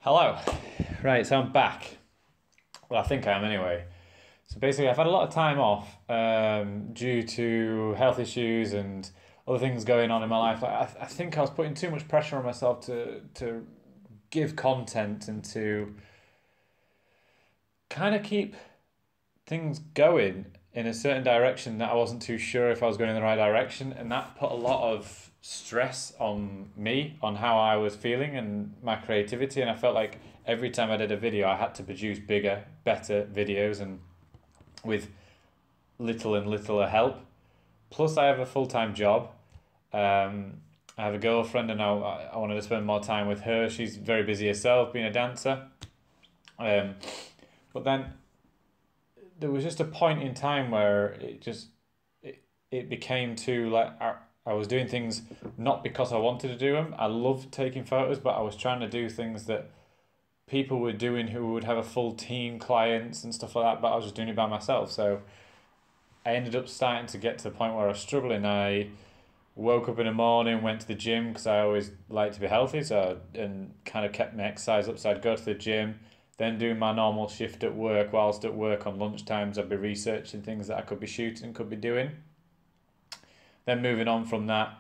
Hello. Right, so I'm back. Well, I think I am anyway. So basically, I've had a lot of time off due to health issues and other things going on in my life. I think I was putting too much pressure on myself to give content and to kind of keep things going in a certain direction that I wasn't too sure if I was going in the right direction, and that put a lot of stress on me, on how I was feeling and my creativity. And I felt like every time I did a video, I had to produce bigger, better videos, and with little and littler help. Plus, I have a full time job. I have a girlfriend, and I wanted to spend more time with her. She's very busy herself, being a dancer. Um, but then there was just a point in time where it became too like I was doing things not because I wanted to do them. I loved taking photos, but I was trying to do things that people were doing who would have a full team, clients and stuff like that, but I was just doing it by myself. So I ended up starting to get to the point where I was struggling. I woke up in the morning, went to the gym because I always like to be healthy, and kind of kept my exercise up. So I'd go to the gym, then do my normal shift at work. Whilst at work on lunch times, I'd be researching things that I could be shooting, could be doing. Then moving on from that,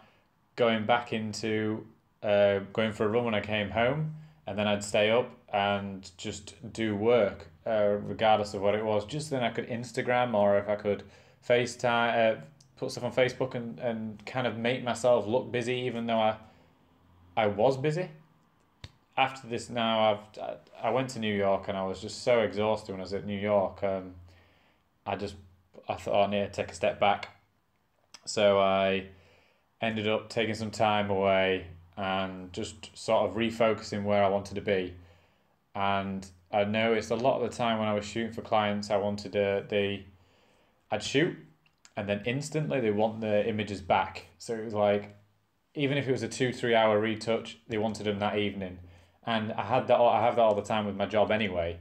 going back into going for a run when I came home, and then I'd stay up and just do work, regardless of what it was. Just then I could Instagram, or if I could FaceTime, put stuff on Facebook, and kind of make myself look busy, even though I was busy. After this, now I went to New York, and I was just so exhausted when I was at New York. I just I thought I need to take a step back, so I ended up taking some time away and just sort of refocusing where I wanted to be. And I noticed a lot of the time when I was shooting for clients, I wanted I'd shoot, and then instantly they want the images back. So it was like, even if it was a 2 3 hour retouch, they wanted them that evening. And I have that all the time with my job anyway.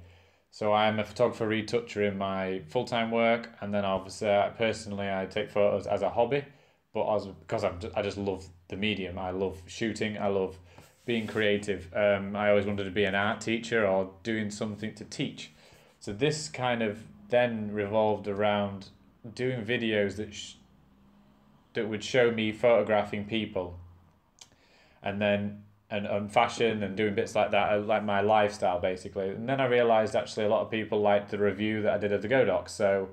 So I'm a photographer retoucher in my full time work, and then obviously personally I take photos as a hobby, but because I just love the medium. I love shooting. I love being creative. I always wanted to be an art teacher or doing something to teach. So this kind of then revolved around doing videos that would show me photographing people, and then and fashion and doing bits like that, like my lifestyle basically. And then I realized actually a lot of people liked the review that I did of the Godox. So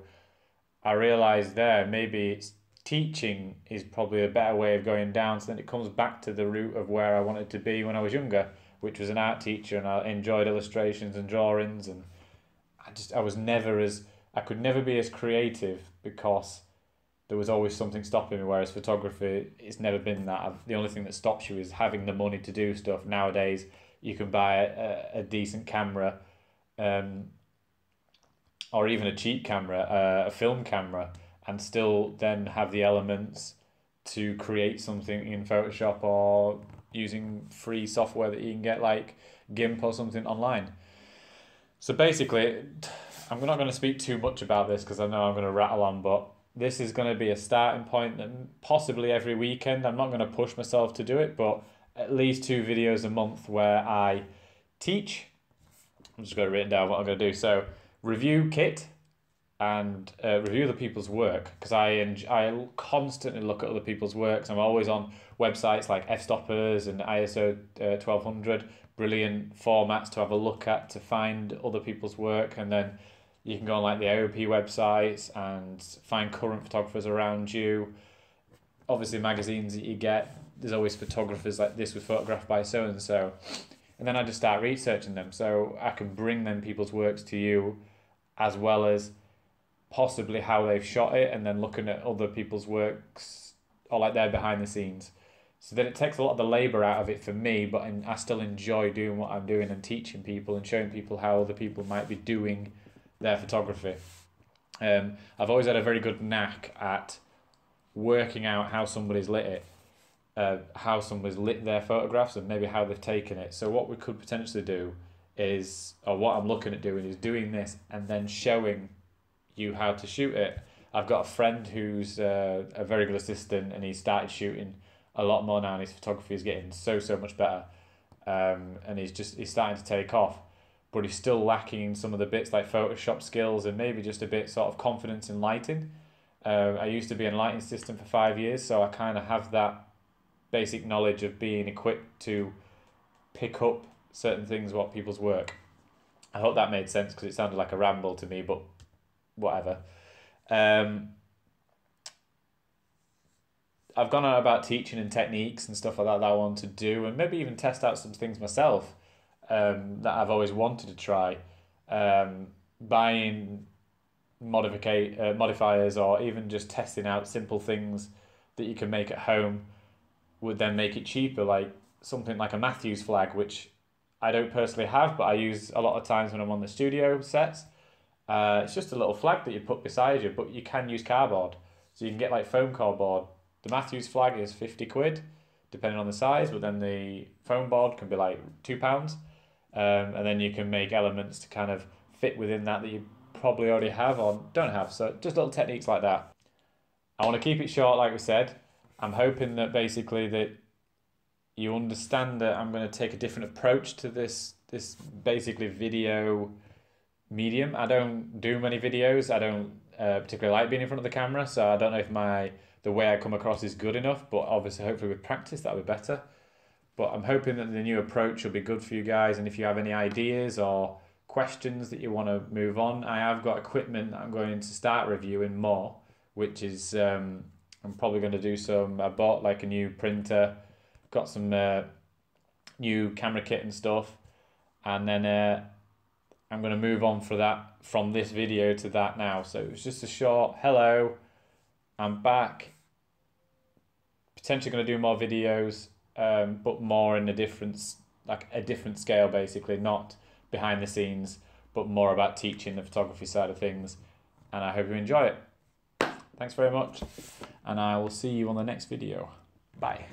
I realized there maybe teaching is probably a better way of going down. So then it comes back to the root of where I wanted to be when I was younger, which was an art teacher, and I enjoyed illustrations and drawings. And I could never be as creative because there was always something stopping me. Whereas photography, it's never been that. The only thing that stops you is having the money to do stuff. Nowadays, you can buy a decent camera, um, or even a cheap camera, a film camera, and still then have the elements to create something in Photoshop or using free software that you can get like GIMP or something online. So basically, I'm not going to speak too much about this because I know I'm going to rattle on, but this is going to be a starting point, and possibly every weekend. I'm not going to push myself to do it, but at least 2 videos a month where I teach. I'm just going to write down what I'm going to do. So review kit and review other people's work, because I constantly look at other people's works. I'm always on websites like F-Stoppers and ISO 1200, brilliant formats to have a look at to find other people's work. And then you can go on like the AOP websites and find current photographers around you. Obviously, magazines that you get, there's always photographers like this was photographed by so and so. And then I just start researching them so I can bring them people's works to you, as well as possibly how they've shot it, and then looking at other people's works or like their behind the scenes. So then it takes a lot of the labour out of it for me, but I still enjoy doing what I'm doing and teaching people and showing people how other people might be doing their photography. I've always had a very good knack at working out how somebody's lit it, how somebody's lit their photographs, and maybe how they've taken it. So what we could potentially do is, or what I'm looking at doing is doing this and then showing you how to shoot it. I've got a friend who's a very good assistant, and he started shooting a lot more now, and his photography is getting so much better. and he's starting to take off, but he's still lacking in some of the bits like Photoshop skills and maybe just a bit sort of confidence in lighting. I used to be in lighting system for 5 years, so I kind of have that basic knowledge of being equipped to pick up certain things about people's work. I hope that made sense because it sounded like a ramble to me, but whatever. I've gone on about teaching and techniques and stuff like that I want to do, and maybe even test out some things myself that I've always wanted to try. Buying modifiers, or even just testing out simple things that you can make at home would then make it cheaper, like something like a Matthews flag, which I don't personally have, but I use a lot of times when I'm on the studio sets. It's just a little flag that you put beside you, but you can use cardboard. So you can get like foam cardboard. The Matthews flag is 50 quid, depending on the size, but then the foam board can be like £2. And then you can make elements to kind of fit within that you probably already have or don't have. So just little techniques like that. I want to keep it short, like we said. I'm hoping that basically that you understand that I'm going to take a different approach to this basically video medium. I don't do many videos. I don't particularly like being in front of the camera, so I don't know if the way I come across is good enough, but obviously hopefully with practice that'll be better. But I'm hoping that the new approach will be good for you guys, and if you have any ideas or questions that you want to move on, I have got equipment that I'm going to start reviewing more, which is I'm probably going to do some. I bought like a new printer, got some new camera kit and stuff, and then I'm going to move on from this video to that now. So it was just a short hello, I'm back, potentially going to do more videos, but more in a different scale, basically, not behind the scenes, but more about teaching the photography side of things. And I hope you enjoy it. Thanks very much, and I will see you on the next video. Bye.